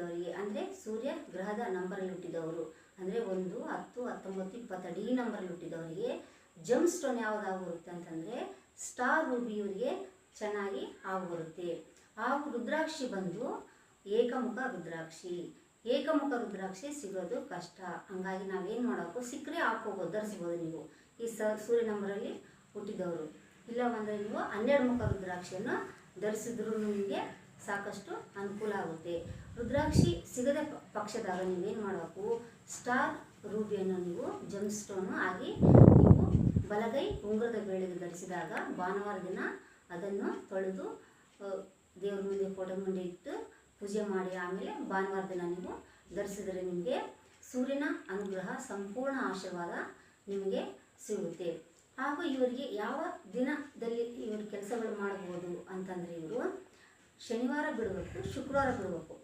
ಹುಟ್ಟಿದವರಿಗೆ ಅಂದರೆ ಸೂರ್ಯ ಗ್ರಹದ ನಂಬರಲ್ಲಿ ಹುಟ್ಟಿದವರು ಅಂದರೆ 1, 10, 19, 20 ಈ ನಂಬರಲ್ಲಿ ಹುಟ್ಟಿದವರಿಗೆ ಜಮ್ ಸ್ಟೋನ್ ಯಾವ್ದು ಬರುತ್ತೆ ಅಂತಂದರೆ ಸ್ಟಾರ್ ರೂಬಿ ಇವರಿಗೆ ಚೆನ್ನಾಗಿ ಆಗಿ ಬರುತ್ತೆ. ಹಾಗೂ ರುದ್ರಾಕ್ಷಿ ಬಂದು ಏಕಮುಖ ರುದ್ರಾಕ್ಷಿ. ಏಕಮುಖ ರುದ್ರಾಕ್ಷಿ ಸಿಗೋದು ಕಷ್ಟ. ಹಂಗಾಗಿ ನಾವೇನು ಮಾಡೋಕ್ಕೂ ಸಿಕ್ಕರೆ ಹಾಕೋಬೋದು, ಧರಿಸ್ಬೋದು. ನೀವು ಈ ಸೂರ್ಯ ನಂಬರಲ್ಲಿ ಹುಟ್ಟಿದವರು ಇಲ್ಲ ಅಂದರೆ ನೀವು 12 ಮುಖ ರುದ್ರಾಕ್ಷಿಯನ್ನು ಧರಿಸಿದ್ರೂ ನಿಮಗೆ ಸಾಕಷ್ಟು ಅನುಕೂಲ ಆಗುತ್ತೆ. ರುದ್ರಾಕ್ಷಿ ಸಿಗದ ಪಕ್ಷದಾಗ ನೀವೇನು ಮಾಡಬೇಕು, ಸ್ಟಾರ್ ರೂಬಿಯನ್ನು ನೀವು ಜಮ್ ಸ್ಟೋನು ಆಗಿ ನೀವು ಬಲಗೈ ಉಂಗುರದ ಬೇಳೆಗೆ ಧರಿಸಿದಾಗ ಭಾನುವಾರ ದಿನ ಅದನ್ನು ತೊಳೆದು ದೇವ್ರ ಮುಂದೆ ಫೋಟೋ ಮುಂದೆ ಇಟ್ಟು ಪೂಜೆ ಮಾಡಿ ಆಮೇಲೆ ಭಾನುವಾರ ದಿನ ನೀವು ಧರಿಸಿದರೆ ನಿಮಗೆ ಸೂರ್ಯನ ಅನುಗ್ರಹ ಸಂಪೂರ್ಣ ಆಶೀರ್ವಾದ ನಿಮಗೆ ಸಿಗುತ್ತೆ. ಹಾಗೂ ಇವರಿಗೆ ಯಾವ ದಿನದಲ್ಲಿ ಇವರು ಕೆಲಸಗಳು ಮಾಡಬಹುದು ಅಂತಂದರೆ ಇವರು ಶನಿವಾರ ಬಿಡಬೇಕು, ಶುಕ್ರವಾರ ಬಿಡಬೇಕು.